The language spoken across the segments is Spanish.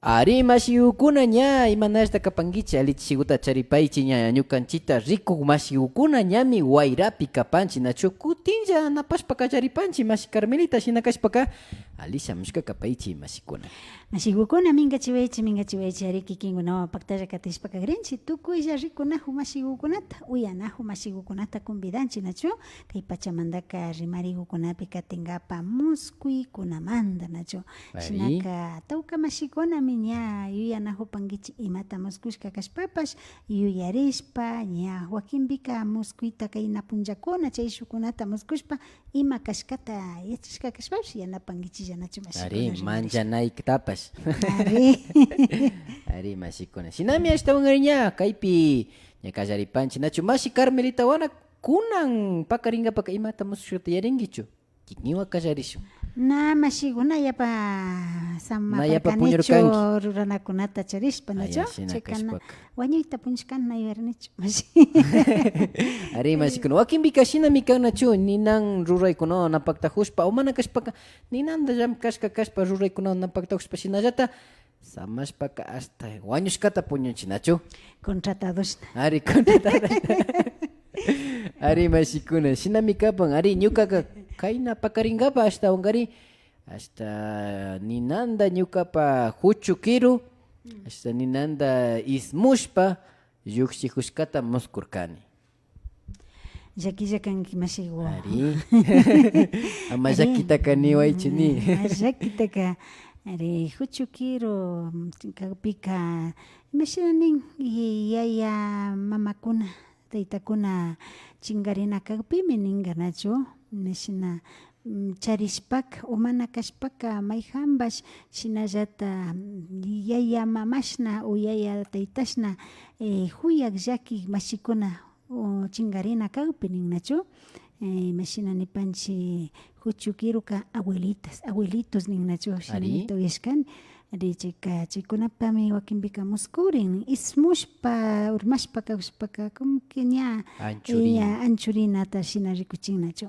Ari masiyukuna ña imanashta kapankichi alichikuta charipaychi ña ñukanchita rikuq masiyukuna ñami wayrapi kapanchi nachu kutinlla napashpaka charipanchi masi Carmelita shina kashpaka alishamushka kapaychi masikuna. Masiyukuna mingachiwaychi ari kikinkunawan paktalla katishpaka rinchi tukuylla rikunaju masiyukunata uyanajo masiyukunata convidanchi nachu kay pachamandaka rimarikukunapi katingapa muskuykunamanta nachu shinaka tawka masikunami ña yuyanajo pankichi imata muskushka kashpapash yuyarishpa ña wakinpika muskuyta kayna punllakuna chay shukunata muskushpa ima kashkata yachashka kashpapish yanapankichilla nachu masikuna. Ari manchanayktapash. Ari masikuna. Sinami ashtawan ña kaypi ña kallaripanchi nachu masi Carmelita wana kunan pakaringapaka imata mushushkata yarinkichu kikinwa kallarishun. Na masiguna yapa sama parkanichu ruranakunata charishpa nacho chikana wañuyta punchkana yarnichu masi. Ari masikuna wakinpika shinami kan nachu ninan ruraykunawan napaktajushpa o mana kashpaka ninanda llamkashka kashpa ruraykunawan napaktajushpa shinallata samashpaka hasta wañushkata puñunchi nachu. Contratados. Ari contratados. Ari masikuna shinami kapan ari ñukaka kayna pakaringapa hasta ungari hasta ninanda ñukapa huchukiru hasta ninanda ismushpa llukshijushkata muskurkani. Llakilla kanki masigu. Ari ama llakitaka niwaychini. Llakitaka ari huchukiru kaypika imashinanin yaya mamakuna taytakuna chingarina kaypimi ninga nachu mashina charishpaka o mana kashpaka mayjambash shinallata yaya mamashna o yaya taytashna huyak llaki masikuna o chingarina kaypi nin nachu mashina nipanchi huchukiruka abuelitos nin nachu shinamita uyashkani ari chaykunapami wakinpika muskurin ismushpa urmashpa kawshpaka como que ña anchurinata shina rikuchin nachu.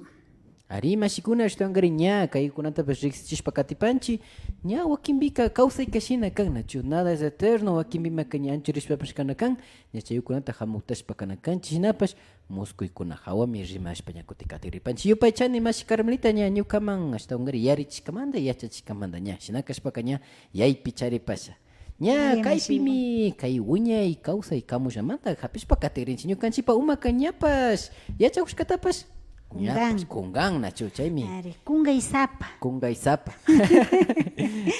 Ari masikuna ashtawankari ña kaykunatapish riksichishpa katipanchi ña wakinpika kawsayka shina kan nachu nada es eterno wakinpimaka ña anchurishpapash kana kan ña chaykunata hamuktashpa kana kanchi shinapash muskuykuna hawami rimashpa ña kutikati ripanchi yupaychani masi Carmelita ña ñukaman ashtawankari yarichishkamanta yachachishkamanta ña shina kashpaka ña yaypi charipasha ña kaypimi kay wiñay kawsay kamushamanta hapishpa katirinchi ñukanchipa umaka ñapash yachakushkatapash ñapash kungan nachu chaymi kungay sapa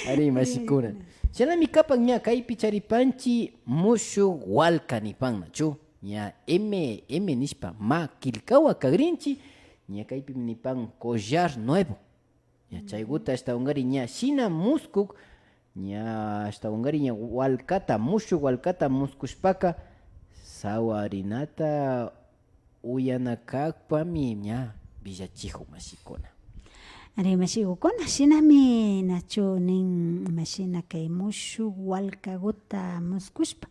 ari masikuna shinami kapan ña kaypi charipanchi mushuk walka nipan nachu ña M nishpa makilkawa kagrinchi ña kaypi nipan collar nuevo ña chaykuta ashtawankari ña shina muskuk ña ashtawankari ña walkata mushuk walkata muskushpaka sawarinata uyanakakpami ña villachijun masikuna. Ari masikukuna shinami nachu nin mashina kay mushuk walkakuta muskushpa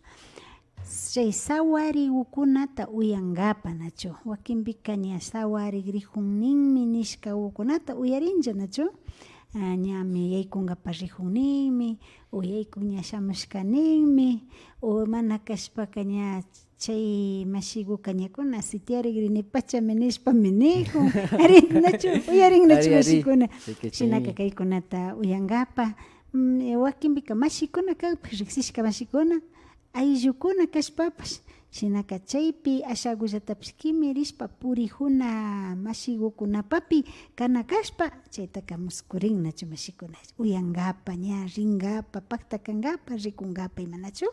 chay sawarikukunata uyankapa nachu wakinpika ña sawarikrijun ninmi nishka ukunata uyarincha nachu ñami yaykunkapa rijun ninmi o yaykun ña shamushka ninmi o mana kashpaka ña chay masikuka ñakuna sitiarikrini pachami nishpami nijun ari nachu uyarin nachu masikuna shinaka kaykunata uyankapa wakinpika masikuna kaypi riksishka masikuna ayllukuna kashpapash shinaka chaypi ashakullatapish kimirishpa purijuna masikukunapapi kana kashpa chaytaka muskurin nachu masikuna uyankapa ña rinkapa paktakankapa rikunkapa imanachu.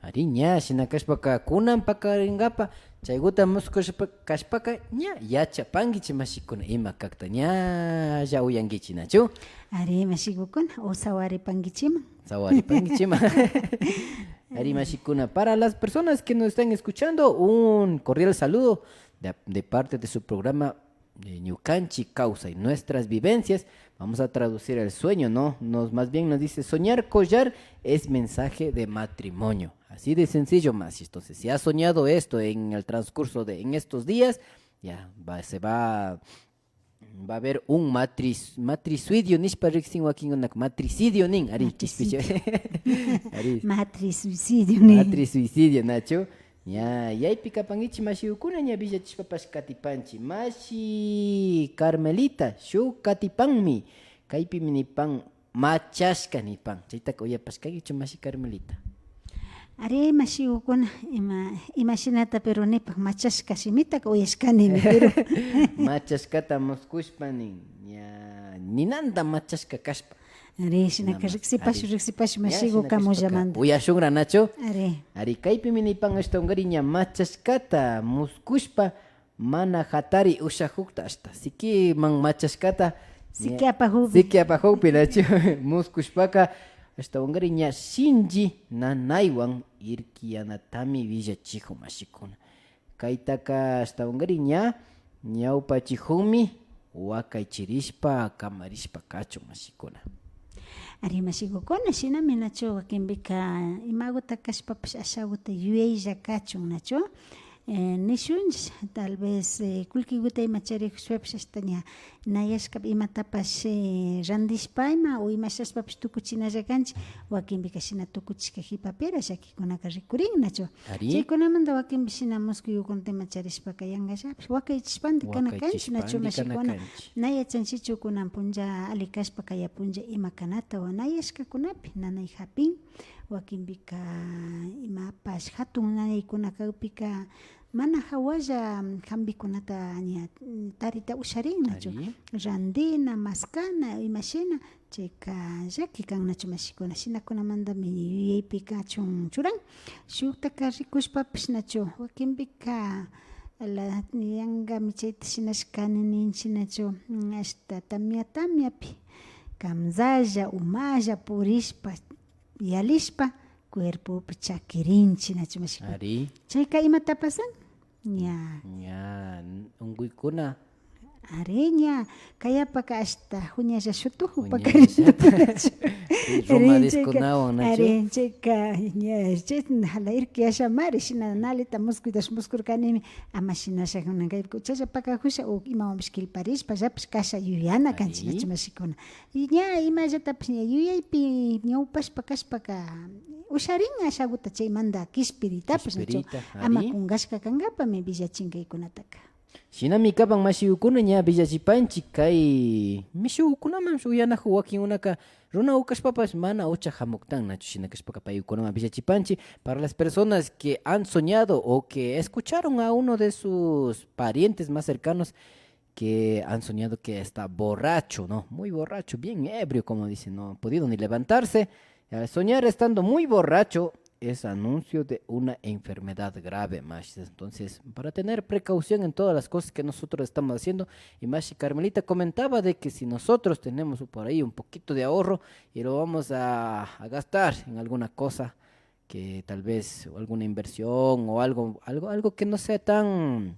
Ari ña shina kashpaka kunan pakaringapa chaykuta muskushpa kashpaka ña yachapankichi masikuna ima kakta ña uyankichi nachu. Ari masikukuna o sawaripankichima. Ari masikuna, para las personas que nos están escuchando, un cordial saludo de parte de su programa Ñukanchi Causa y Nuestras Vivencias. Vamos a traducir el sueño, ¿no? Más bien nos dice, soñar collar es mensaje de matrimonio. Así de sencillo, más. Entonces, si has soñado esto en el transcurso en estos días, ya se va Va a haber un matricidio nishpa riksin wakinkunak matricidio nin ari Matricidio. ari Matrisuicidio ni. matrisuicidio nacho ña yaypi kapankichik mashiukuna ña villachishpapash katipanchik mashi Carmelita shuk katipanmi kaypimi nipan machashka nipan chaytaka uyapashkakichu mashi Carmelita. Ari mashigukuna imashinata pero nipak machashka shimitaka uyashkanimi pero Machashkata muskushpa nin ña ninanta machashka kashpa ari shinaka riksipash mashiguka mullamanta. Uyashunra nacho. Ari Ari kaypimi nipan ashtawankarin ña machashkata muskushpa mana hatari ushakukta ashta sikiman machashkata sikiapajupi nacho muskushpaka ashtawankarin ña shinji nanaywan irkiyanatami villachikun mashikuna kaytaka ashtawankarin ña ñawpachijunmi wakaychirishpa kamarishpa kachun mashikuna. Ari mashigukuna shinami nacho wakinpika imaguta kashpapash ashaguta yuyaylla kachun nacho nishunchik tal vez kullkikuta ima charikushpapish hasta ña nayashka imatapash randishpa ima o imashashpapish tukuchinalla kanchik wakinpika shina tukuchishka hipapira llakikunaka rikurin nacho chaykunamanta wakinpi shina muskuyukunata ima charishpaka yankallapish wakaychishpanta kana kanchik nacho mashikuna nayachanchichu kunan punlla ali kashpa kaya punlla ima kanata o nayashkakunapi nanay hapin wakinpika imapash hatun nanaykuna kawpika mana hawalla hampikunata ña tarita usharin nacho randina maskana imashina chayka llaki kan nacho mashikuna shinakunamantami yuyaypika chun churan shuktaka rikushpapish nacho wakinpika yankami chayta shinashkani ninchik nacho hasta tamiapi kamsalla umalla purishpa yalishpa cuerpopi chakirinchik nacho mashikuna Ari chayka imata pasan ña unkuykuna ari ña kayapaka hasta huñalla shutuju romadiskunawan nacho ari chayka ña chay hala irkiyashamari shina nalita muskuytash muskurkanimi ama shinashakuna kaypi chayllapakajusha o imawanpish kilparishpallapish kasha yuyana kanchik nacho mashikuna y ña imallatapish ña yuyaypi ñawpashpa kashpaka usharin ashaguta chaymanta kishpiritapish nacho ama kunkashka kankapami villachinkaykuykunataka. Shinami kapan mashikukuna ña villachipanchik kay mishukunaman uyanakun wakinkunaka runa ukashpapash mana ucha hamuktan nacho shina kashpaka paykunaman villachipanchik para las personas que han soñado o que escucharon a uno de sus parientes más cercanos que han soñado que está borracho, ¿no? Muy borracho, bien ebrio, como dicen, no ha podido ni levantarse. Al soñar estando muy borracho es anuncio de una enfermedad grave, Mashi. Entonces, para tener precaución en todas las cosas que nosotros estamos haciendo, y Mashi Carmelita comentaba de que si nosotros tenemos por ahí un poquito de ahorro y lo vamos a gastar en alguna cosa que tal vez alguna inversión o algo que no sea tan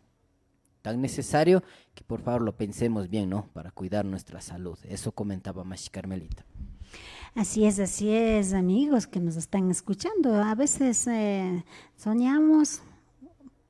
necesario, que por favor lo pensemos bien, ¿no? Para cuidar nuestra salud. Eso comentaba Mashi Carmelita. Así es, amigos que nos están escuchando. A veces soñamos,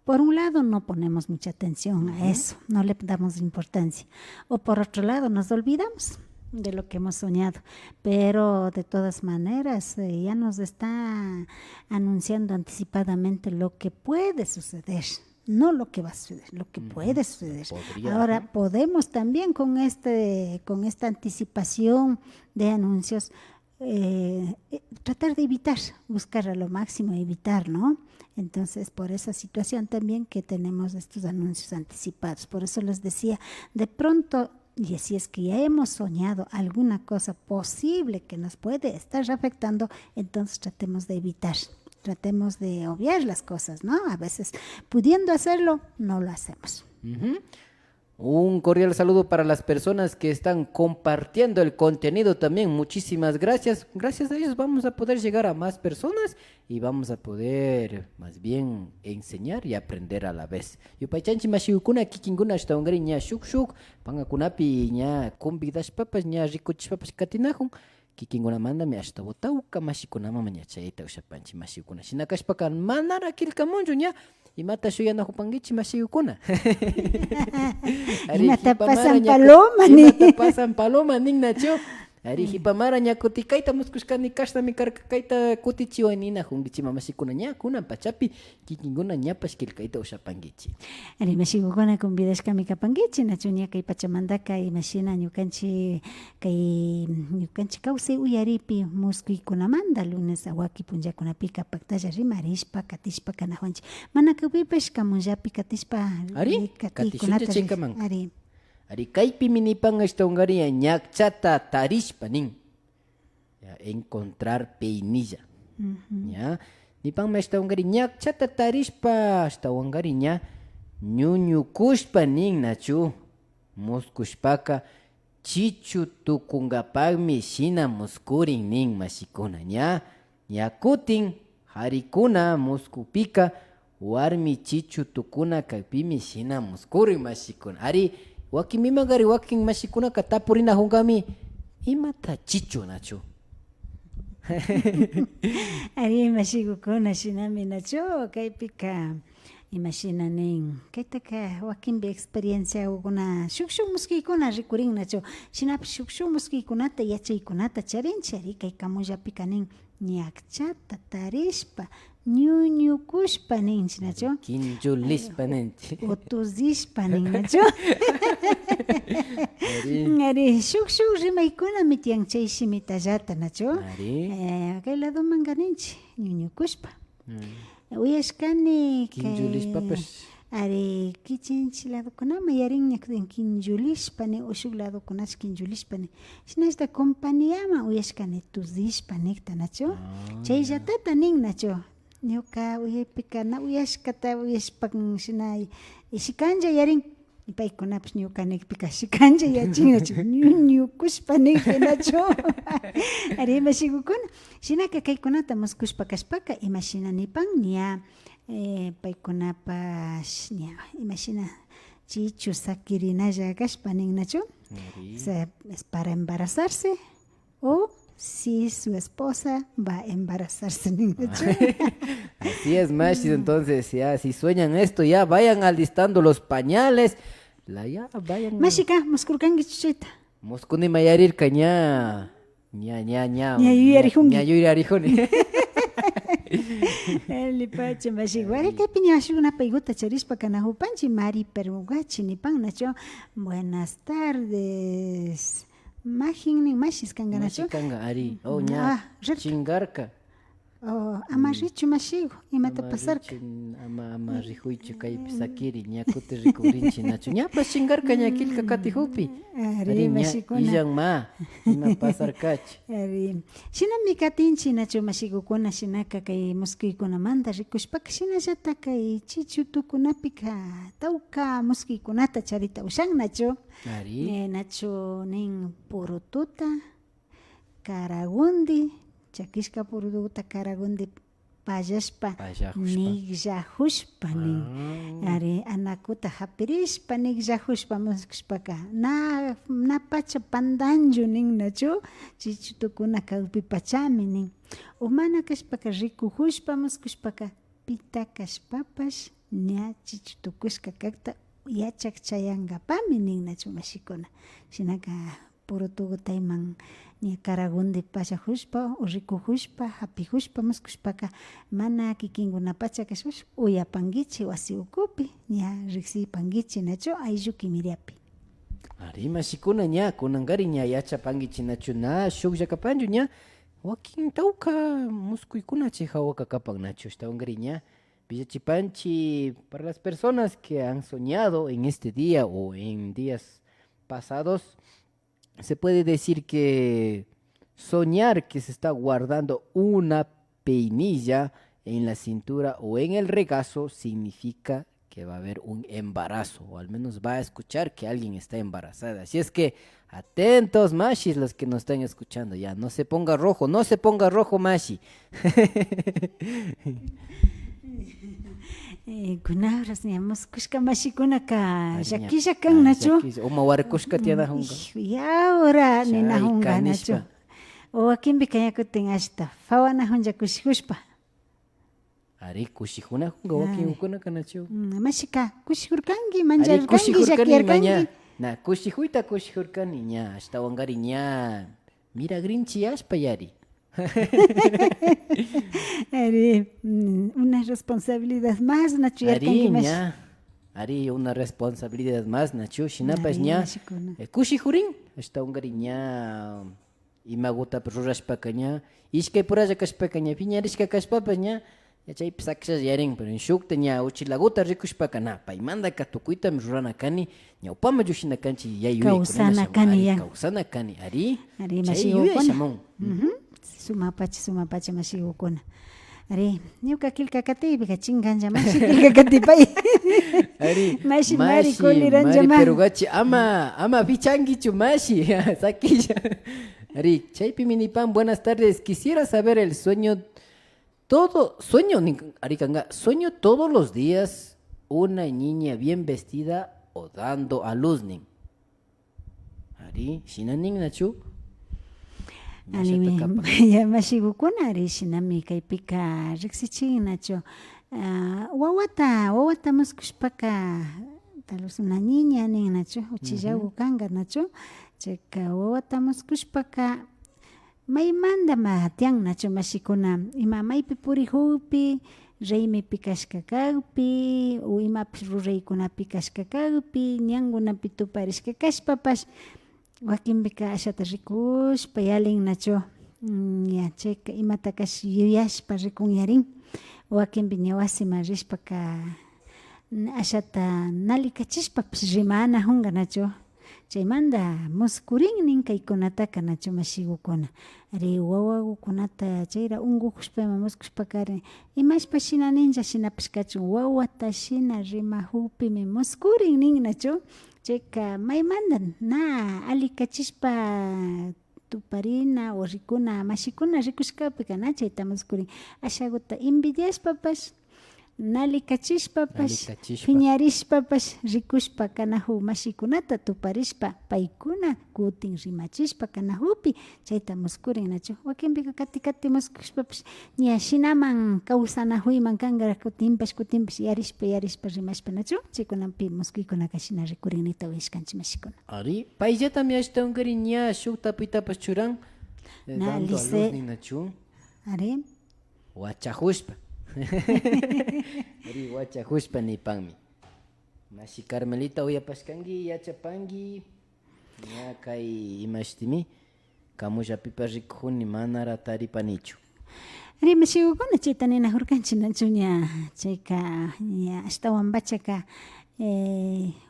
por un lado no ponemos mucha atención a eso, no le damos importancia. O por otro lado nos olvidamos de lo que hemos soñado. Pero de todas maneras ya nos está anunciando anticipadamente lo que puede suceder. No lo que va a suceder, lo que puede suceder. Ahora podemos también con esta anticipación de anuncios tratar de evitar, buscar a lo máximo evitar, ¿no? Entonces por esa situación también que tenemos estos anuncios anticipados. Por eso les decía, de pronto, y si es que ya hemos soñado alguna cosa posible que nos puede estar afectando, entonces tratemos de evitar. Tratemos de obviar las cosas, ¿no? A veces, pudiendo hacerlo, no lo hacemos. Un cordial saludo para las personas que están compartiendo el contenido también. Muchísimas gracias. Gracias a ellos vamos a poder llegar a más personas y vamos a poder, más bien, enseñar y aprender a la vez. Yupaychanchi mashikuna kikinguna ashtawankarin ña shuk pangakunapi ña convidash papas ña rikuchish papas katinajun. kikinkunamanta hasta botawka mashikunaman mañachayta ushapanchik mashikuna shina kashpaka manara kilkamunchu ña imata shuyanajupankichik mashikukuna Imata pasan paloma ni. imata pasan paloma ninnachu ari hipamara ña kutikayta muskushkani kashtami karka kayta kutichiwan nina junkichik mamashikuna ña kunan pachapi kikinkuna ñapash kilkayta ushapankichik Ari mashikukuna convidashkami kapankichik nachu ña kay pachamantaka imashina ñukanchik kawsay uyaripi muskuykunamanta lunes a waki punllakunapika paktalla rimarishpa katishpa kanajuanchik mana kapipash kamunllapi katishpa Ari, katiykunata katishuncha chaykaman. ari Ari kaypi minipan ashtawankaria ñakchata tarishpa nin ya, encontrar peinilla ya nipanmi ashtawankari ñakchata tarishpa ashtawankari ña ñuñukushpa nin nachu muskushpaka chichu tukunkapakmi shina muskurin nin mashikuna ña kutin harikuna muskupika warmi chichu tukuna kaypimi shina muskurin mashikuna ari wakinmimakari wakin mashikunaka tapurinajunkami imata chichu nachu ari mashikukuna shinami nachu kaypika imashina nin kaytaka wakinpi experienciakuna shuk muskiykuna rikurin nachu shinapish shuk muskiykunata yachaykunata charinchik ari kay kamullapika nin ñakchata tarishpa ñuñukushpa ninchik nachu kinchulispa ninchik utuzishpa nin nachu ari shuk rimaykunami tiyan chay shimitallata nachu Ari. kay ladomanka ninchik ñuñukushpa uyashkani Kinchulispapash ari kichinchik ladokunaman yarinña kinchulishpa ni o shuk ladokunash kinchulishpa ni shinashta compañiaman uyashkani tuzishpa nikta nachu chay llatata nin nachu ñuka uyaypika na uyashkata uyashpan shina shikanlla yarin y paykunapish ñukanikpika shikanlla yachin nachu ñuñukushpa ninki nachu ari imashikukuna shinaka kaykunata muskushpa kashpaka imashinanipan ña paykunapash ña imashina chichu sakirinalla kashpa nin nachu es para embarazarse o si su esposa va a embarazarse nin nachu así es machis entonces ya si sueñan esto ya vayan alistando los pañales ya vayan mashika muskurkanki chuchayta muskuni mayarirka ña yuyarihunki. ña yuyarihuni lipacha mashik wari kaypi ña shukuna paykuna charishpa kanajupanchik Mari Permugachi nipan nachu buenas tardes majin nin mashis kanka nachu mashikanga ari ña rirka. chingarka ama richu mashiku imata pasarka ama rihuychu kaypi sakiri ña kuti rikukrinchik nachu ñapas chingarka ña killka katijupi ari mashikuna illan ma ima pasarkachi ari shinami katinchik nachu mashikukuna shinaka kay muskiykunamanta rikushpaka shinallata kay chichu tukunapika tawka muskiykunata charita ushan nachu ari nachu nin purututa karagundi chakishka purututa karagundi pallashpa nikllajushpa nin ari anakuta hapirishpa nikllajushpa muskushpaka na pacha pandanchu nin nachu chichu tukuna kawpi pachami nin umana kashpaka rikujushpa muskushpaka pita kashpapash ña chichu tukushka kakta yachak chayankapami nin nachu mashikuna shinaka purututayman ña karagundi pashajushpa o rikujushpa hapijushpa muskushpaka mana kikinkunapacha kashpash uyapankichik wasi ukupi ña riksipankichik nachu ayllu kimiriapi ari mashikuna ña kunankari ña yachapankichik nachu na shukllakapanchu ña wakin tawka muskuykuna chay hawaka kapan nachu ashtawankari ña villachipanchik para las personas que han soñado en este día o en días pasados. Se puede decir que soñar que se está guardando una peinilla en la cintura o en el regazo significa que va a haber un embarazo, o al menos va a escuchar que alguien está embarazada. Así es que atentos, mashis, los que nos están escuchando ya. No se ponga rojo, mashi. Kunabras niamos kushka mashikunaka shakisha kan nachu Uma warkushka tiana hunga. y ahora ni nahunga nachu wakinpi kañakutin ashta fawanahunlla kushikushpa Ari kushijunajunga wakinkuna kanachu. Mashika kushijurkanki Ari manjarkanki kushijurkani llakiyarkanki ña. Na kushijuyta kushijurkani ña. Ashtawangari ña. Mira grinchi ashpa yari. Ari una responsabilidad más nachu Ari yarkanki mash ña. Ari una responsabilidad más nachu. Shinapas Ari, ña. mashikuna. Kushijurin. Ashtawangari ña. Imaguta rurashpaka ña. Ishkay puralla kashpaka ña. Piñarishka kashpapas ña. Yachaypis akshas yarin, pero en shukta ña uchilaguta rikushpaka na paymandaka tukuytami rurana kani ñawpama llushina kanchi Kawsana kani ya. Kawsana kani ari Ari chay yuya mashigukuna shamun. sumapacha mashigukuna ari ñuka kilka katiypika chinkanlla mashi kilka katipay Ari mashi mari kuliranja mari ma perugachi ama fichanguichu mashi sakilla. Ari chaypi minipan buenas tardes, quisiera saber el sueño sueño todos los días una niña bien vestida o dando a luz nin. Ari, shinanin nachu. anime ya mashigukuna ari shinami kaypika riksichin nacho wawata muskushpaka tal vez una niña nin nacho uchillagu kanga nacho chayka wawata muskushpaka maymandama tiyan nacho mashikuna ima maypi purihupi reymipi kashka kagpi o imapis ruraykunapi kashka kagpi ñankunapi tuparishka kashpapash wakinpika ashata rikushpa yalin nacho ya chayka imatakas yuyashpa rikunyarin wakinpi ña wasima rishpaka ashata nalikachishpapish rimana junga nacho chaymanta muskurin nin kaykunataka nacho mashigukuna ari wawakukunata chayra unkukushpama muskushpakari imashpa shina ninlla shinapish kachun wawata shina rimahupimi muskurin nin nacho chayka maymanta na alikachishpa tuparina o rikuna mashikuna rikushkapika na chayta muskurin ashakuta envidiashpapash nalikachishpapash piñarishpapash rikushpa kanahu mashikunata tuparishpa paykuna kutin rimachishpa kanahupi chayta muskurin nachu wakinpika kati muskushpapash ña shinaman kawsanahuyman kanga kutinpash yarishpa rimashpa nachu chaykunapi muskuykunaka shina rikurinita uyashkanchik mashikuna Ari, payllatami ashtawankari ña shukta pitapas churan dando a luz nin nachu. Ari Wachajushpa. Ari wachajushpa nipanmi. Mashi Carmelita uyapashkanki yachapanki ña kay imashtimi kamullapipa rikujuni manara taripanichu. Ari mashigukuna chayta ninajurkanchik nachu ña chayka ña ashtawan pachaka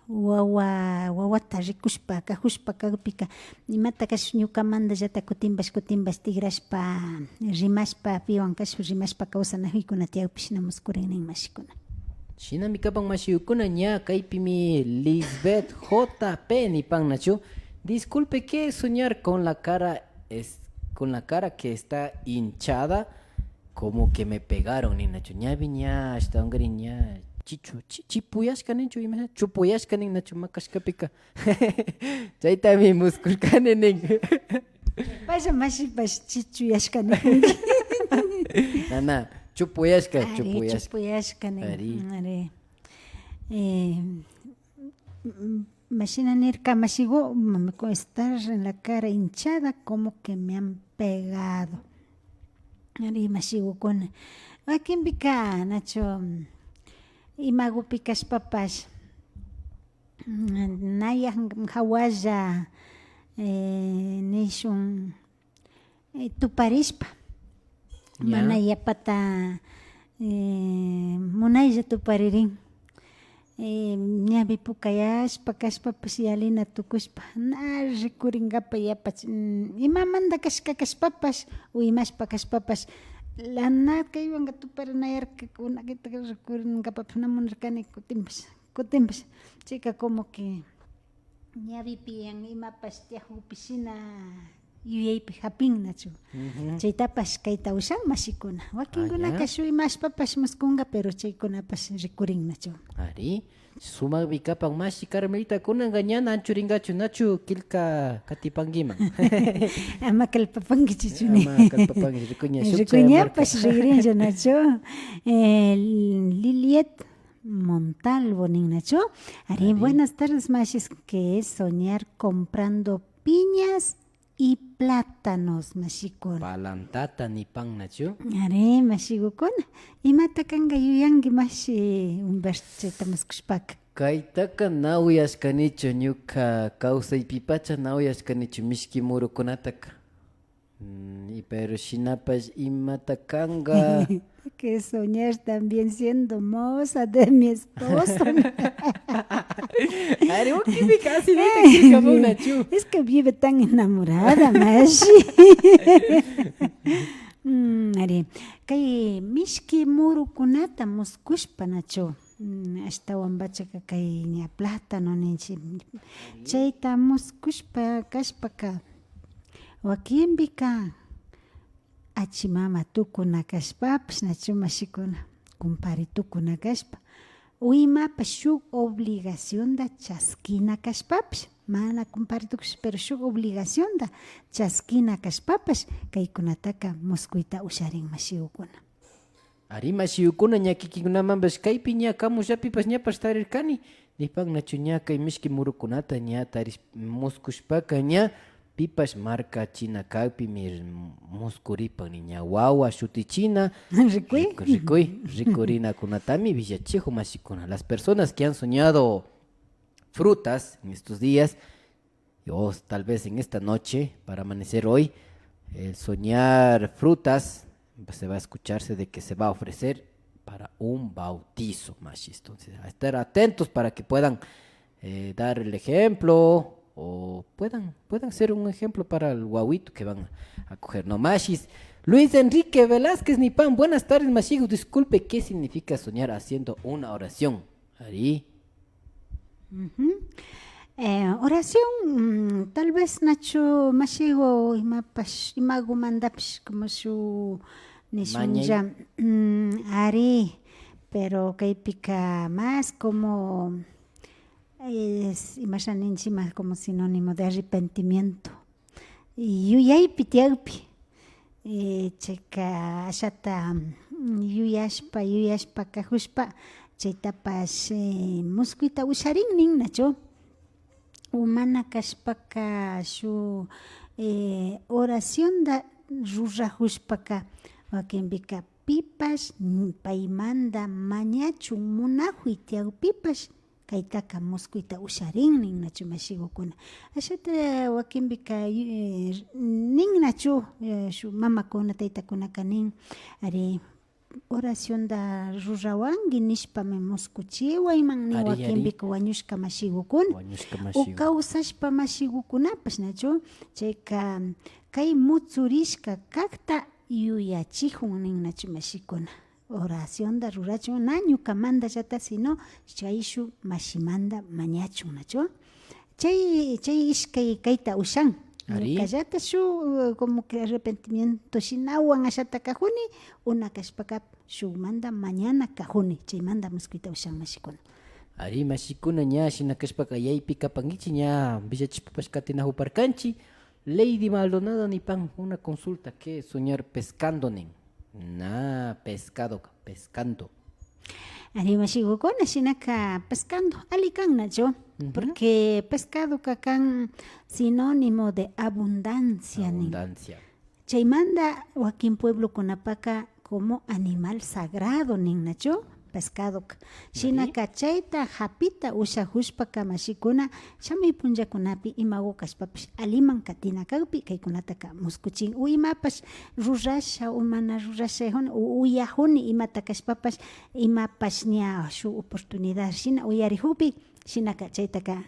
wawata rikushpa kajushpa kagpika imatakas ñukamantallata kutinpash tigrashpa rimashpa piwan kashpa rimashpa kawsanajuykuna tiyawpish na muskurin nin mashikuna. Shinami kapan mashigukuna ña kaypimi Lisbeth JP nipan nachu. Disculpe, ¿qué es soñar con la cara que está hinchada? Como que me pegaron ni nachu. Ña viña hasta un ña chipuyashkanin chu ima chupuyashkanin nachu makashkapika. Chaytami muskulkanin nin. Pasha mashipash chichuyashkanin. Nana, chupuyashka. Chupuyashkanin. Ari. Mashina nirka mashigo con estar en la cara hinchada como que me han pegado. Ari mashigo con wakinpika nacho imagupi kashpapash naya hawalla nishun tuparishpa mana yapata munaylla tuparirin ñavi pukayashpa kashpapash yalina tukushpa na rikurinkapak yapach imamanta kashpapash o imashpa kashpapash lana kaywanka tuparinayarka kunakita rikurinkapapash namunarkani kutinpash chayka como que ñavipi imapash tiyajupi shina yuyaypi hapinnachu. Chaytapash kayta ushan mashikuna. Wakinkunaka ya. shu imashpapash muskunga pero chaykunapash rikurinnachu. Ari, sumak bikapan mashi Carmelita kunanga ñana anchuringachu nachu kilka katipangiman. Ama kalpapankichichuni. Ama kalpapangi rikuña shukcha Rikuñapash rigrinchanachu. Liliet Montalvo ninnachu. Ari, buenas tardes, mashis, que es soñar comprando piñas y plátanos, mashikuna. Palantata ni pan nachu. Ari, mashigukuna. Imata kanga yuyangi mashi Humberto muskushpaka. Kaitaka nauyashkanichu ñuka kawsaypipacha nauyashkanichu mishki murukunataka. Y pero shinapash imata kanga. Que soñar también siendo moza de mi esposo. Ari, ukimi casi vete kilka nachu. Es que vive tan enamorada, Mashi. Ari, kay mishki murukunata muskushpa nachu. Ashtawan bachaka kay ña plátano ninchi. Chayta muskushpa kashpaka. Wakinbika achimama tukuna kashpapish nachu mashikuna. Kumpari tukuna kashpa. Uimapas shuk obligación da chaskina kashpapish. Mana compartukush pero shuk obligación da chaskina kashpapish kaykunataka muskuita usharin mashigukuna. Ari mashiyukuna ñakikikunamambash kaypi ña kamushapipas ñapash tarirkani. Nipan nachu ña kay mishki murukunata ña tarish muskushpaka ña pipash marca china kaypi mir muskuripan ña wawa shutichina. Rikurina kunatami villachejo mashikuna. Las personas que han soñado frutas en estos días, o tal vez en esta noche, para amanecer hoy, el soñar frutas se va a escucharse de que se va a ofrecer para un bautizo, machis. Entonces, a estar atentos para que puedan dar el ejemplo o puedan ser un ejemplo para el guauito que van a coger, ¿no, machis? Luis Enrique Velázquez Nipan, buenas tardes, machigo. Disculpe, ¿qué significa soñar haciendo una oración? Ari. Oración, tal vez Nacho Mashigo imago mandapish como su nisunja Ari, pero que pica más como es imagen encima como sinónimo de arrepentimiento. Y yuyay pitiagpi checa ashata yuyashpa kajushpa chaytapas muskuita usharin nin nacho. Humana kashpaka shu oración da rurajushpaka wakinbika pipas paimanda mañachun munajuy tiago pipas kaytaka muskuita usharin nin nachu mashigukuna. Ashata wakinbika nin nachu shu mamakuna taytakunaka nin ari oración da rurawangi nishpame muskuchiwayman ni wakinbika wañushka mashigukuna o kawsashpa mashigukunapash nachu chayka kay mutsurishka kakta yuyachijun nin nachu mashikuna oración da rurachun na ñukamanta llata sino chayshu mashimanda mañachun nachu chay ishkay kayta ushan Kallata shu como que arrepentimiento shinawan ashata kajuni una kashpaka shu manda mañana kajuni chay manda muskuita ushan mashikuna. Ari mashikuna ña shina kashpaka yaypi kapangichi ña villachipapаш katinahu parkanchi. Lady Maldonado Nipan, una consulta, ¿qué es soñar pescando nin? Pescando. Ari mashigukuna shinaka pescando alikan nacho porque pescado kakan sinónimo de abundancia. Chaymanda wakin pueblo kunapaka como animal sagrado nin nacho pescado shinaka chayta hapita ushahushpaka mashikuna shamay punllakunapi imago kashpapish aliman katina kawpi kaykunataka muskuchin uimapash rurasha umana rurasha uyahuni imata kashpapash imapash ña shu oportunidad shina uyarihupi shinaka chaytaka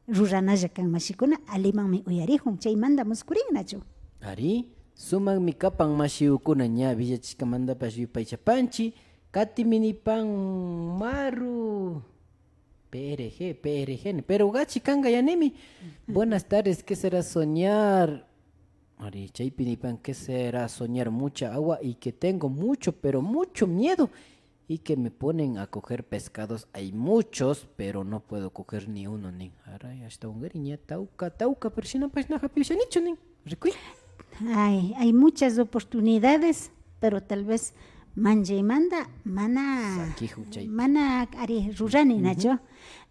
ruranalla kan mashikuna alimanmi uyarihun chaymanta muskurin nachu. Ari suman mi kapan mashiukuna ña villachishkamantapash yupaychapanchi Katimini pan maru PRG, pero gachi kanga yanemi. Buenas tardes, ¿qué será soñar Ari, chaypi nipan, ¿qué será soñar mucha agua y que tengo mucho, pero mucho miedo? Y que me ponen a coger pescados. Hay muchos, pero no puedo coger ni uno, nin. Aray, hasta un gariña, tauca, pero si no, pues nada, piusanicho, nin. Recuí. Hay muchas oportunidades, pero tal vez manja y manda, Saquiju, chaypi. mana ari rurani nacho,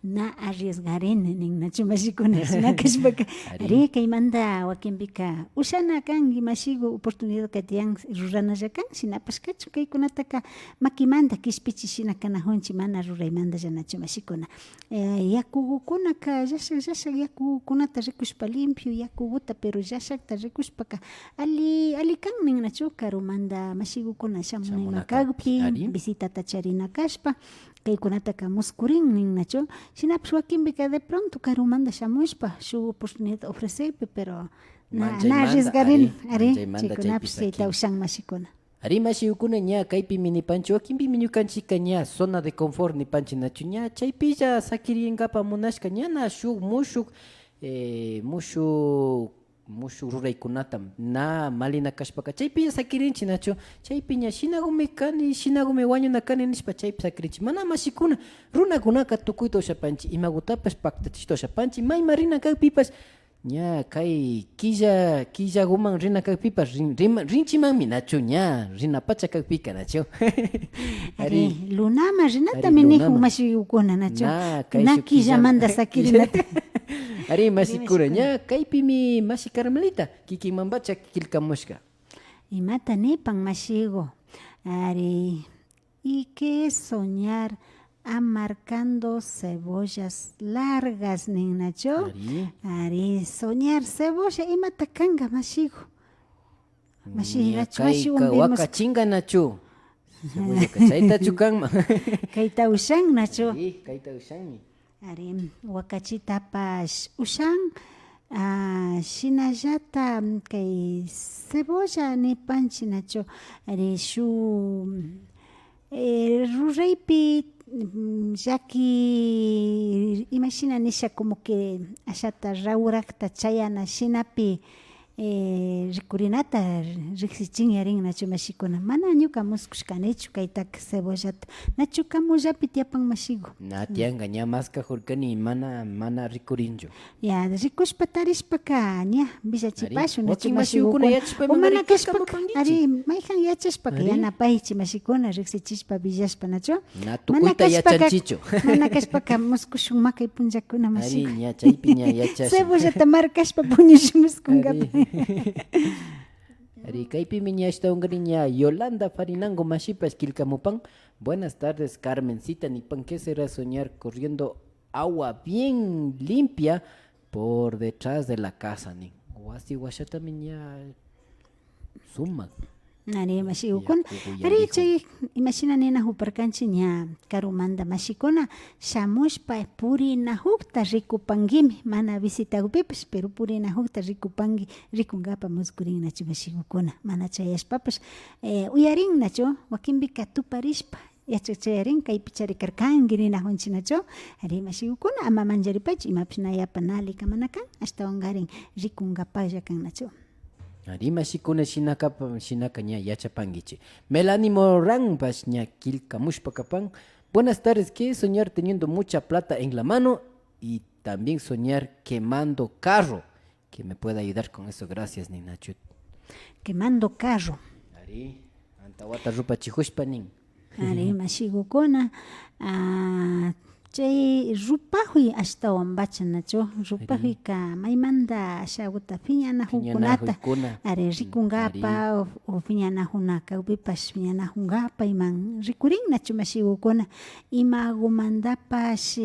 na arriesgarene nin nacho mashikuna, sina kashpaka, ari kay manda wakimbika, usana kan mashigo oportunidad katiyan rurana yakan, sina paskachu kay kunataka makimanda kispichi sina kanahunchi mana ruraymanda yanacho mashikuna. Yakugukuna ka yashak yakukunata rikushpa limpio yakuguta, pero yashakta rikushpaka ali kan nin nacho karumanda mashigukuna shamunay kagpi visitata charina kashpa kaykunataka muskurin nin nacho shinapish wakinbika de pronto karumanda shamushpa shu oportunidad ofrecerpe pero na arriesgarin ari chaykunapish chayta ushan mashikuna. Ari mashigukuna ña kaypi minipanchi wakinpi miñukanchika ña zona de confort nipanchi nachu ña chaypilla sakirinkapa munashka ñana shuk mushuk ruraykunata na malina kashpaka chaypi sakirinchi nacho chaypi ña shinagumi kani shinagumi wañuna kani nishpa chaypi sakirinchi mana mashikuna runakunaka tukuyta ushapanchi imagutapash paktachishta ushapanchi mayma rina kaypipash ña kay killaguman rina kaypipash rinchimanmi nacho ña rina pacha kaypika nacho ari lunama rinata minihun mashigukuna nacho na killamanta sakirinata. Ari masikura ña kaypimi masi Carmelita kikinmanbacha kilkamushka. Imata nipan mashigo. Ari, ¿y qué es soñar amarcando cebollas largas nin nacho? Ari, soñar cebolla imata kanga mashigo. Mashigachu waka chinga nacho. Cebolla kachayta chukanma. Kayta ushan nacho. Ari, kayta ushanmi. Ari wakachitapash ushan shinallata kay cebolla nipanchi nacho ari shu ruraypi yaki imagina nisha como que ashata rawrakta chayana shinapi rikurinata riksichin yarin nacho mashikuna mana ñuka muskushkanichu kaytak cebollata nacho kamullapi tiapan mashigo natianga ña maska hurkani mana rikurinchu ya rikushpa tarishpaka ña villachipashu nacho mashigukuna mana kashpaka ari mayjan yachashpaka yanapaychi mashikuna riksichishpa villashpa nacho na tukuyta yachanchichu mana kashpaka muskushun makay punllakuna mashigo ari ña chaypi ña yachashun cebollata markashpa puñushun muskunkapi. Ari kaypi miñashta ungariña Yolanda Farinango Mashipas Kilcamupan. Buenas tardes, Carmencita Nipan. ¿Qué será soñar corriendo agua bien limpia por detrás de la casa? Ni guasi guashata miña suma. Ari mashigukuna ari chay imagina nina huparkanchi ña karumanda mashikuna shamushpa purinahukta rikupangimi mana visitakupipash pero purinahukta rikupangi rikunkapa muskurin nacho mashigukuna mana chayashpapash uyarin nacho wakinbika tuparishpa yachachayarin kaypi charikarkanki ninahunchi nacho ari mashigukuna ama manjaripaychi imapish nayapa nalika mana kan ashtawan garin rikunkapalla kan nacho. Ari mashikuna shinaka ña yachapangichi. Melanie Morán pash ña kilkamushpakapan. Buenas tardes, ¿qué es soñar teniendo mucha plata en la mano y también soñar quemando carro? Que me pueda ayudar con eso, gracias Ninachut. Quemando carro. Ari, antawata rupa chihushpa nin. Ari mashigukuna chay rupahuy ashtawan bachan nacho rupahuy ka maymanda ashaguta piñanahukunata ari rikunkapa o piñanahunaka upipash piñanahunqapa iman rikurin nacho mashigukuna imagumandapash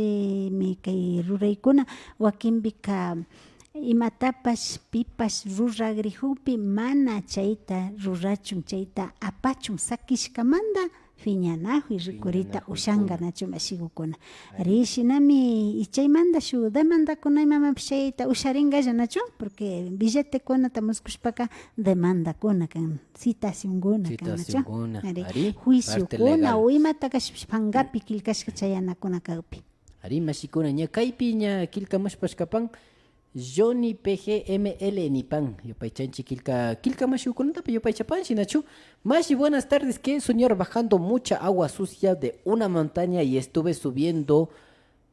mi kay ruraykuna wakinpika imatapash pipash ruragrihupi mana chayta rurachun chayta apachun sakishkamanta fiñanahuy rikurita ushanga nacho mashigukuna ari shinami ichaymanta shu demandakuna imamapish chayta usharingalla nacho porque billetekunata muskushpaka demandakuna kan citacionkuna kan nacho ari juiciokuna o imata kashpangapi kilkashka chayanakuna kawpi ari mashikuna ña kaypi ña kilkamushpashkapan Johnny PGML Nipan, Yopaychanchi Kilka Mashukunata, Yopaychapanchi Nachu. Mashi, buenas tardes, que soñar bajando mucha agua sucia de una montaña y estuve subiendo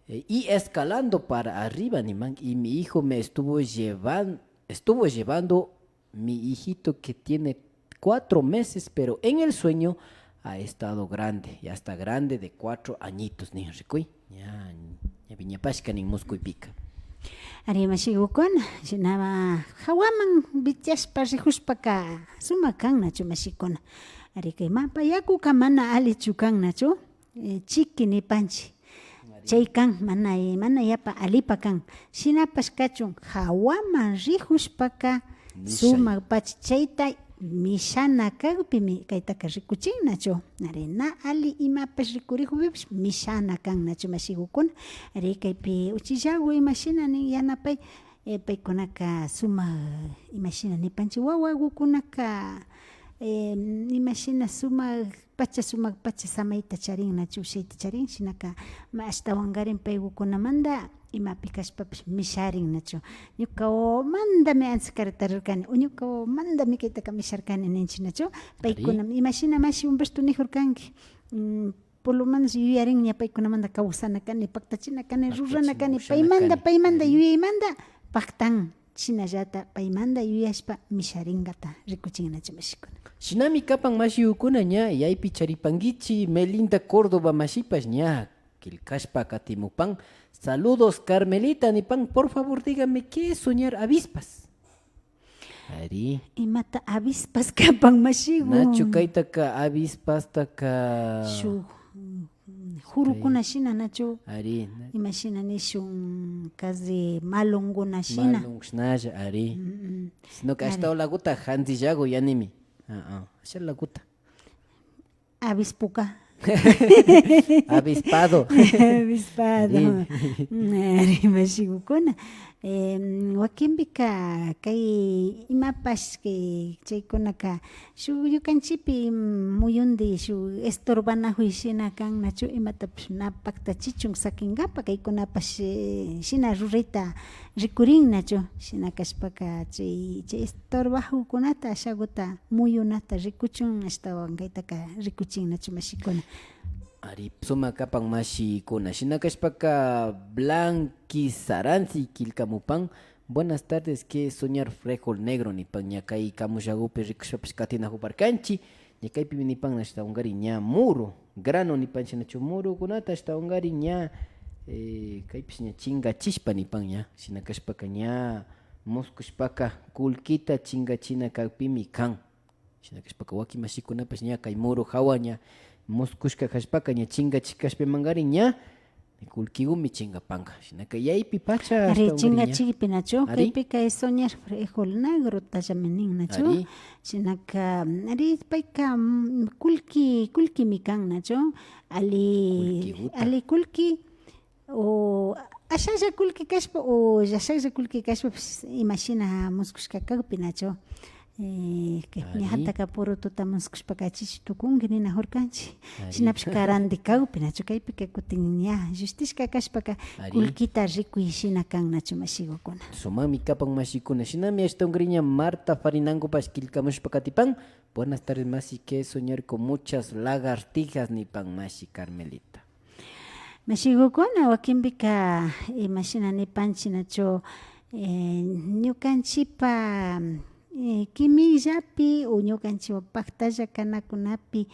y escalando para arriba, Niman, y mi hijo me estuvo llevando mi hijito que tiene 4 meses, pero en el sueño ha estado grande, ya está grande de 4 añitos, ni recuy, ya viña pasca ni musco y pica. Ari mashigukun, sinama hawaman bichaspa rihuspaka sumakan nachu mashikuna. Ari kay mapa yaku mana alichukan nachu, chiki ni panchi. Chaykan mana yapa alipakan. Sinapas kachun hawaman rihuspaka sumak pachi chayta mishana kagpimi kaytaka rikuchin nachu. Ari na ali imapas rikurihubipis mishana kan nachu mashigukun. Ari kaypi uchillagu imashina ni yanapay paykunaka suma imashina ni panchi wawagukunaka imashina sumak pacha samayta charin nachu shayta charin shinaka ashtawangarin paygukunamanda imapi kashpapish misharin nachu ñuka mandami ansikarirkani ñuka mandami kaytaka misharkani ninchik nachu paykuna imashina mashi Humberto nijurkanki por lo menos yuyarinña paykunamanda kawsana kani paktachina kani rurana kani paymanda yuyaymanta paktan shinallata paymanda yuyashpa misharingata rikuchinnachu mashikuna. Shinami kapan mashiukuna ña yaypi charipanguichi Melinda Córdoba mashipas ña kilkashpa katimupan. Saludos Carmelita Nipan, por favor dígame qué es soñar avispas. Ari. Imata avispas kapan mashigu. Nacho kaitaka avispas taka. Shu hurukuna shina nacho. Ari. Imashina nishun kazi malunguna shina. Malungshnaya ari. Sino que hasta la guta handillago yanimi. Asha la guta. Avispuka. Avispado. Avispado. Ari mashigukuna. Wakimbika kay imapas que chaykunaka shu yukanchipi muyundi shu estorbana huishina kan nachu imatapish na paktachichun sakinkapa kaykunapas shina rurita rikurin nachu shina kashpaka chay estorbajukunata ashaguta muyunata rikuchun ashtawan kaytaka rikuchin nachu mashikuna. Ari suma kapan mashi kuna shinakashpaka Blanqui Saransi Kilkamupan. Buenas tardes, que soñar frejol negro ni pan ñakay kamushagupi rikushpapish katina huparkanchi ñakaypi ni pan nashta ungari ña muro grano ni pan shinachu muro kunata ashta ungari ña kaypish ña chingachishpa ni pan ña shinakashpaka ña muskushpaka kulkita chingachina kaypimi kan shinakashpaka waki mashikunapash ña kay muro hawa ña muskushka kashpaka ña chingachikashpa mangari ña kulkigumi chingapanga shinaka yaypi pacha ari chingachipi nachu kaypika es soñar frejol negro tallamenin nachu shinaka ari payka kulki mikan nachu ali kulki o ashalla kulki kashpa o yashalla kulki kashpa imashina muskushka kagpi nachu ñajataka puro tuta muskushpaka chichu tukunki nina hurkanchi shinapish karandi kawpi nachu kaypika kutin ña justishka kashpaka kulkita rikuy shina kan nachu mashigukuna sumami kapan mashikuna shinami ashtaungriña Marta Farinangopash kilkamushpakatipan. Buenas tardes masi, que soñar con muchas lagartijas nipan mashi Carmelita mashigukuna wakinpika imashina nipanchi nachu ñukanchipa kimillapi o ñukanchipa paktalla kanakunapi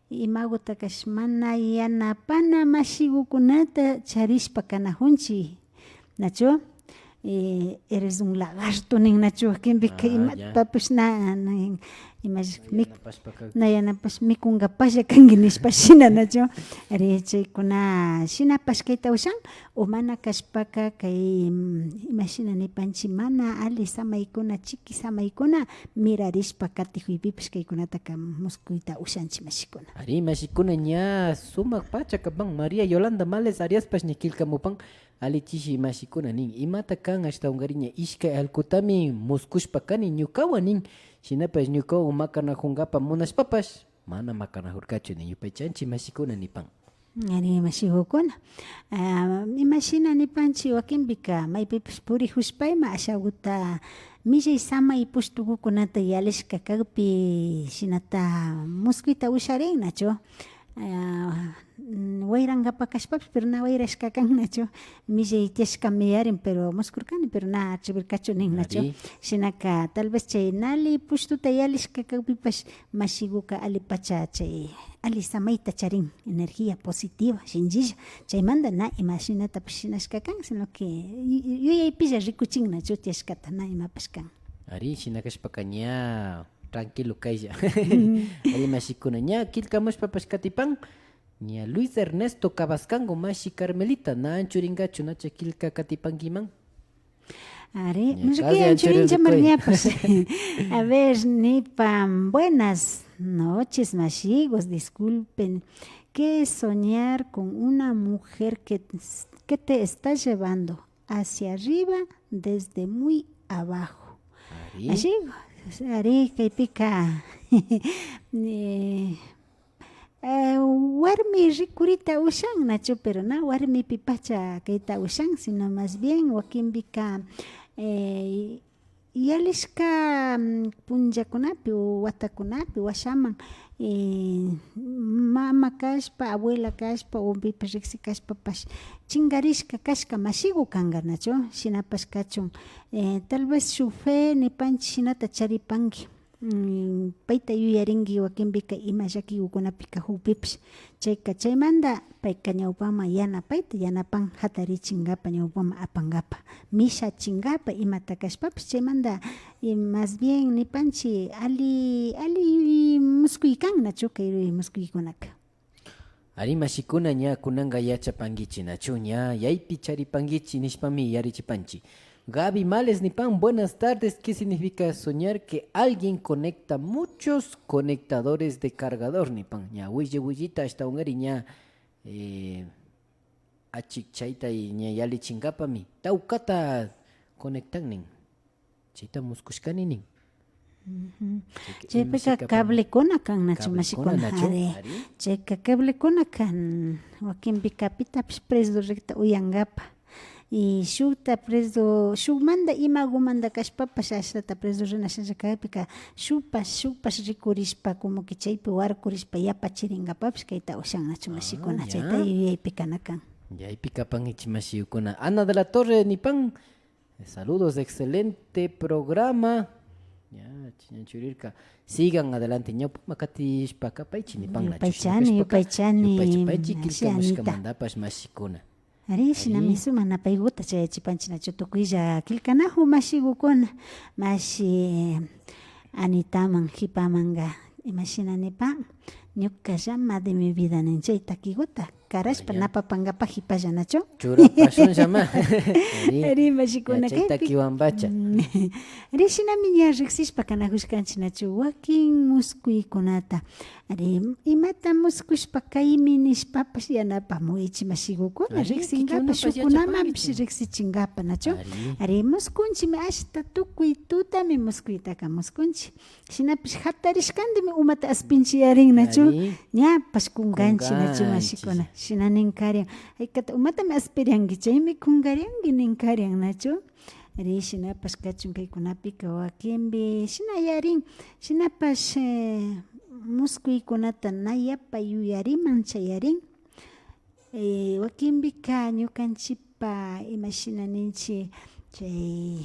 imagutakash mana yanapana mashigukunata charishpa kanajunchi nachu eres un lagarto nin nachu wakinpika imatapish nayanapash mikungapash kanki nishpa shina nachu ari chaykuna shinapash kayta ushan o mana kashpaka kay imashina nipanchi mana ali samaykuna chiki samaykuna mirarishpa katijuypipish kaykunataka muskuyta ushanchi mashikuna ari mashikuna ña sumak pacha kapan María Yolanda Males Ariaspash ña kilkamupan ali chishi mashikuna nin imata kan ashtaungariña ishkay alkutami muskushpa kani ñukawan nin shinapash ñukawan makanajungapa munashpapash mana makanajurkachu nin yupaychanchi mashikuna nipan Ari mashigukuna. Imagina nipanchi wakinpika maypipish purihushpayma ashaguta millay samay pushtukukunata yalishka kagpi shinata mosquita usharin nacho. Wayrangapak kashpapish pero na wayrashka kan nacho. Millay tiashkami yarin pero muskurkani pero na atribirkachu nin nacho. Shinaka tal vez chay nali pushtuta yalishka kagpipash mashiguka alipacha chay ali samayta charin energía positiva shinjilla chaymanta na imashinatapish shinashka kan sino que yuyaypilla rikuchin nacho tiashkata na imapash kan. Ari shinakashpaka ña tranquilo kaylla. Ari mashikuna ña killkamushpapash katipan ña Luis Ernesto Cabascango mashi Carmelita na anchuringachu nacha killka katipankiman. Ari, no sé qué anchurincha marñapas. A ver, Nipan, buenas noches, mashigos, disculpen. ¿Qué es soñar con una mujer que te está llevando hacia arriba desde muy abajo? Ari. Así, Ari, que pica. Warmi rikurita ushan nacho, pero na warmi pipacha kaita ushan, sino más bien wakimbika yalishka punjakunapi o watakunapi washaman mama kashpa, abuela kashpa o pipa riksi kashpa pash chingarishka kashka mashigu kanga nacho, shinapash kachun tal vez su fe ni panchi shinata charipangi. Paita yuyarinki wakinpika ima llakikukunapika hupipish chayka chaymanta payka ñawpama yanapayta yanapan hatarichinkapa ñawpama apankapa misha chinkapa imata kashpapish chaymanta más bien nipanchi ali muskuykan nachu kay muskuykunaka. Ari mashikuna ña kunanqa yachapankichi nachu ña yaypi charipankichi nishpami yarichipanchi. Gaby Males Nipan, buenas tardes. ¿Qué significa soñar que alguien conecta muchos conectadores de cargador Nipan? Ña wiyita hasta ungari ña achikchaita y ña yali chinkapami. Taukata conectan nin. Chita muskushkani nin. Chaypika cablecuna kan nachu mashikuna. Chayka cablecuna kan wakinpika pitapish preso recta uyangapa. Y shukta preso shukmanda imagumanda kashpapash ashrata preso rinashallakapika shupash rikurishpa como que chaypi warkurishpa yapachirinkapapish kayta ushan nachu mashikuna chayta yuyaypika nakan. Yaypika pan ichimashiyukuna. Ana de la Torre Nipan, saludos, excelente programa. Ya, chinanchurirka. Sigan adelante. Ñaupa makatishpaka paychi Nipan nachu. Yupaychani. Paychi kilkamushkamandapash mashikuna. Ari shinami sumana paiguta chayachipanchi nachu tukuylla kilkanahu mashigukuna mashi Anitaman hipamanga imashinanipa ñuka llama de mi vida nin chay takiguta karashpa napapankapa hipalla nachu churapashun llama ari mashikuna chay takiwanpacha ari shinami ña riksishpa kanakushkanchik nachu wakin muskuykunata ari imata muskushpa kaymi nishpapash yanapamuychi mashigukuna riksinkapak shukunamanpish riksichinkapa nachu ari muskunchimi ashta tukuy tutami muskuytaka muskunchik shinapish hatarishkantimi umata aspinchiyarin nachu ñapash kunkanchik nachu mashikuna shina ninkarian haykata umatami aspirianki chaymi kunkarianki ninkarian nachu ari shinapash kachun kaykunapika wakinpi shina yarin shinapash muskuykunata nayapa yuyariman chayarin wakinpika ñukanchikpa imashinaninchik chay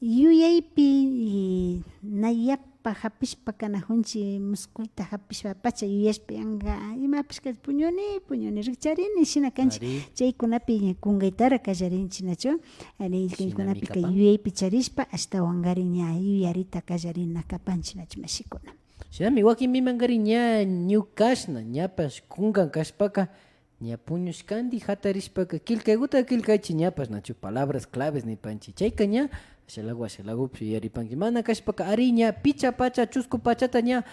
yuyaypi nayapa hapishpa kanajunchik muskuyta hapishpa pacha yuyashpa yanka imapish puñuni rikcharini shina kanchik chaykunapi kunkaytara kallarinchik nachu ari kaykunapika yuyaypi charishpa ashtawan kari ña yuyarita kallarina kapanchik nachu mashikuna. Shinami wakinpimankari ña ñukashna ñapash kunkan kashpaka ña puñushkanti hatarishpaka kilkaykuta kilkaychik ñapash nachu palabras claves nipanchik chayka ña ashalagupi yaripanki mana kashpaka ari ña picha pacha chusku pachata ña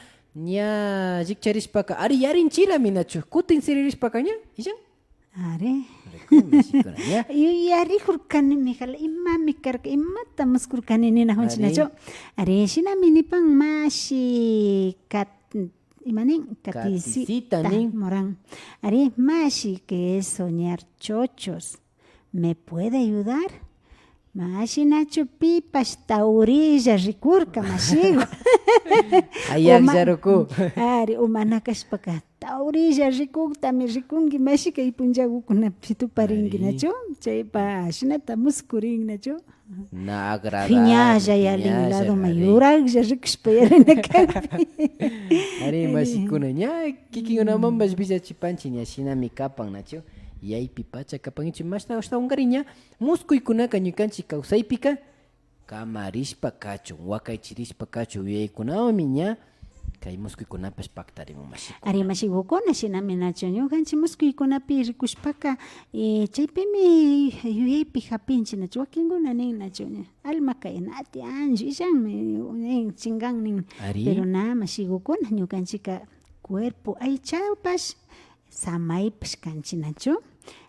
llikcharishpaka ari yarinchilami nachu kutin siririshpaka ña illan ari yarikurkani mijala imami karka imata muskurkani ninajunchik nachu ari shinami nipan mashi imanin Caticita, caticita nin. moran. Ari mashi que es soñar chochos. ¿Me puede ayudar? Mashi nacho pipas taurilla rikurka mashigo. Ayak Uma- yaruku. Ari umanakashpaka taurilla rikukta mi rikungi mashi kay punjagukuna pituparingi Ari. nacho. Chaypa ashinata muskurin nacho. Na agradable. Giñalla ya al lado Ari. mayurak ya rikushpa yarinakapi. Ari masikuna nya kikin una mambas bisa chipanchi nya shinami kapan nacho. Yaypi pacha kapangichi mashna hasta ungariña muskuykunaka ñukanchik kawsaypika kamarishpa kachun wakaychirishpa kachun yuyaykunawami ña kay muskuykunapash paktarimun mashikuna. Ari mashigukuna shinami nacho ñukanchik muskuykunapi rikushpaka chaypimi yuyaypi hapinchik nacho wakinkuna nin nacho alma kaynati anchu illanmi nin chingan nin Ari. pero na mashigukuna ñukanchika cuerpo aychapash samaypash kanchik nacho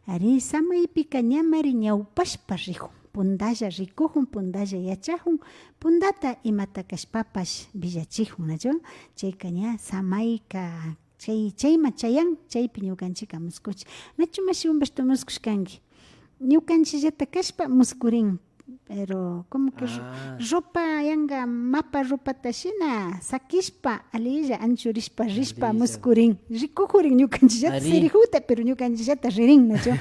ari samaypika ñamari ñawpashpa rikun pundalla rikujun pundalla yachajun pundata imata kashpapash villachijun nacho chayka ña samayka chayma chayan chaypi ñukanchika muskuchik nacho mashiwambash muskushkanki ñukanchillata kashpa muskurin pero como que ropa yanga mapa ropata shina sakishpa alilla anchurishpa rishpa Alilla. muskurin rikujurin ñukanchillata Ari. sirijuta pero ñukanchillata ririn nacho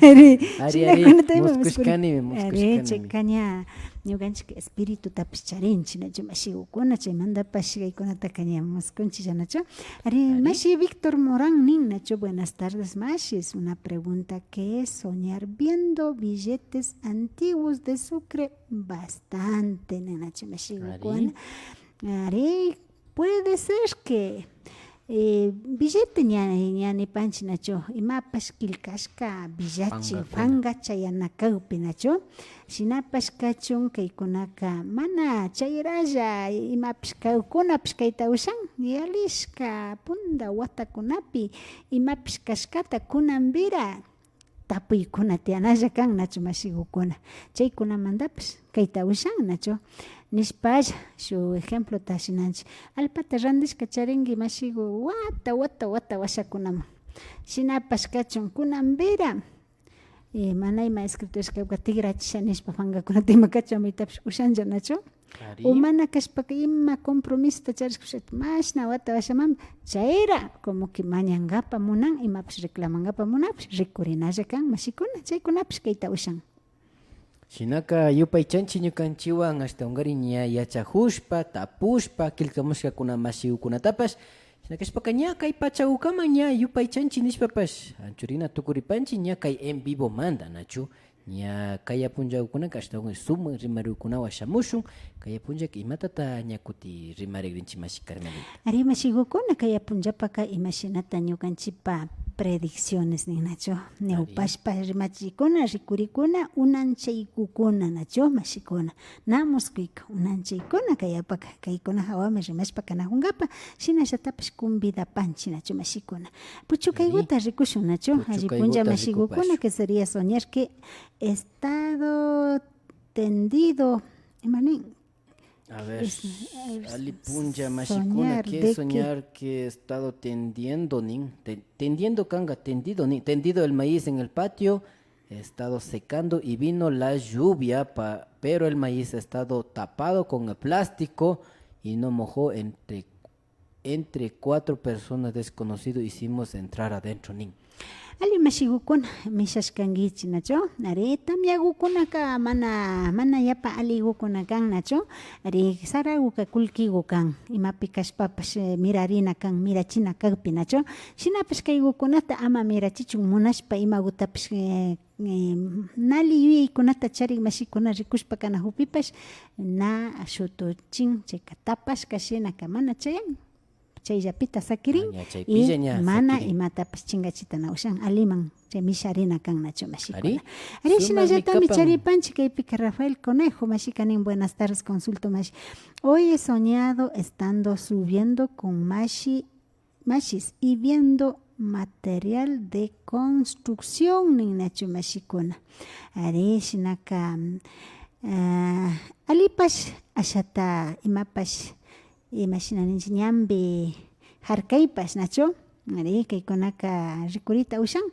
ari shinakunata ima muskushkanimi muskurin ari muskushkanimi. chayka ña ñukanchik espíritutapish charinchik nacho mashigukuna chaymantapash kaykunataka ña muskunchik nacho ari mashi Víctor Morán nin nacho buenas tardes mashi es una pregunta que es soñar viendo billetes antiguos de Sucre bastante nacho mashigukuna ari puede ser que billete ñani panchi nacho imapash kilkashka billachi fanga chayanakawpi nacho shinapash kachun kaykunaka mana chayralla imapish kawkunapish kayta ushan yalishka punda watakunapi imapish kashkata kunanvira tapuykuna tiyanalla kan nacho mashigukuna chaykunamantapish kayta ushan nacho nishpalla shuk ejemplo tashinanchik alpata randishka charinki mashigu wata washakunaman shinapash kachun kunanvira mana ima escritorishkaka tigrachisha nishpa fangakunata ima kachun amaytapish ushanlla nacho Ari. o mana kashpaka ima compromisota charishkushaka mashna wata washamanta chayra como que mañankapa munan imapish reclamankapa munapsh rikurinalla kan mashikuna chaykunapish kayta ushan. Shinaka yupaychanchi ñukanchiwan hasta ungari ña yachajushpa tapushpa killkamushkakuna mashigukunatapash shinakashpaka ña kay pachakukaman ña yupaychanchi nishpapash anchurina tukuripanchi ña kay en vivo manda nachu ña kaya punllakukunaka hasta ungari sumak rimarikunawan shamushun kaya punllaka imatata ña kuti rimarikrinchi mashi Carmelita. Ari mashigukuna kaya punllapaka imashinata ñukanchipa predicciones nin nacho neupashpa rimachikuna rikurikuna unanchaykukuna nacho mashikuna na muskuyka unanchaykuna kayapaka kaykuna hawami rimashpa kanajunkapa shinallatapish convidapanchi nacho mashikuna puchukaykuta rikushun nacho alli punlla mashigukuna que sería soñar que estado tendido imanin A ver, Ali Punja soñar Mashikuna, de que soñar que he estado tendiendo, tendiendo canga, tendido el maíz en el patio, he estado secando y vino la lluvia, pero el maíz ha estado tapado con el plástico y no mojó entre 4 personas desconocidos hicimos entrar adentro, nin. Ali mashigukuna mishashkankichik nacho ari tamyakukunaka mana yapa aligukuna kan nacho ari sarakuka kullkiku kan imapi kashpapash mirarina kan mirachina kagpi nacho shinapish kaykukunata ama mirachichun munashpa imakutapish nali yuyaykunata charik mashikuna rikushpa kana hupipash na shutuchin chayka tapashka shinaka mana chayan chayllapita sakirin y mana imatapish chingachita ushan aliman chay misharina kan nacho mashikuna ari shinallatami charipanchik kaypika Rafael Conejo mashikanin buenas tardes consulto mashi hoy he soñado estando subiendo con mashis y viendo material de construcción nin nacho mashikuna ari shinaka alipash ashata imapash imashinaninchik ñambi harkaypas nachu ari kaykunaka rikurita ushan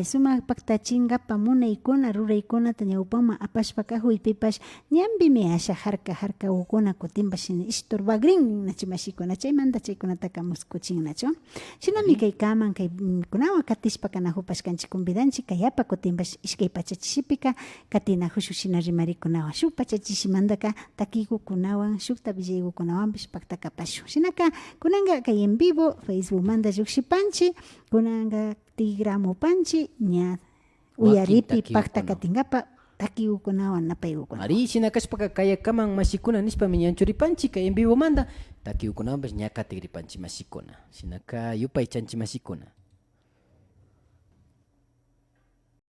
sumak paktachingapa munaykuna ruraykunata ñawpanman apashpaka huypipash ñambimi asha harka ukuna kutinpash istorbagrin nachu mashikuna chaymanta chaykunataka muskuchin nachu shinami kaykaman kaykunawan katishpaka najupashkanchik convidanchik kayapa kutinpash ishkay pachachishipika katina hushushina rimarikunawan shuk pachachishimantaka takikukunawan shukta villaykukunawanpish paktakapashun shinaka kunanka kay en vivo facebookmanta llukshipanchik kunanka tigramupanchik ña uyaripi paktakatingapa takikukunawan napaykukuna ari shinakashpaka kayakaman mashikuna nishpami ñanchuripanchik kay en vivo manda takikukunawanpish ña katigripanchik mashikuna shinaka yupay chanchik mashikuna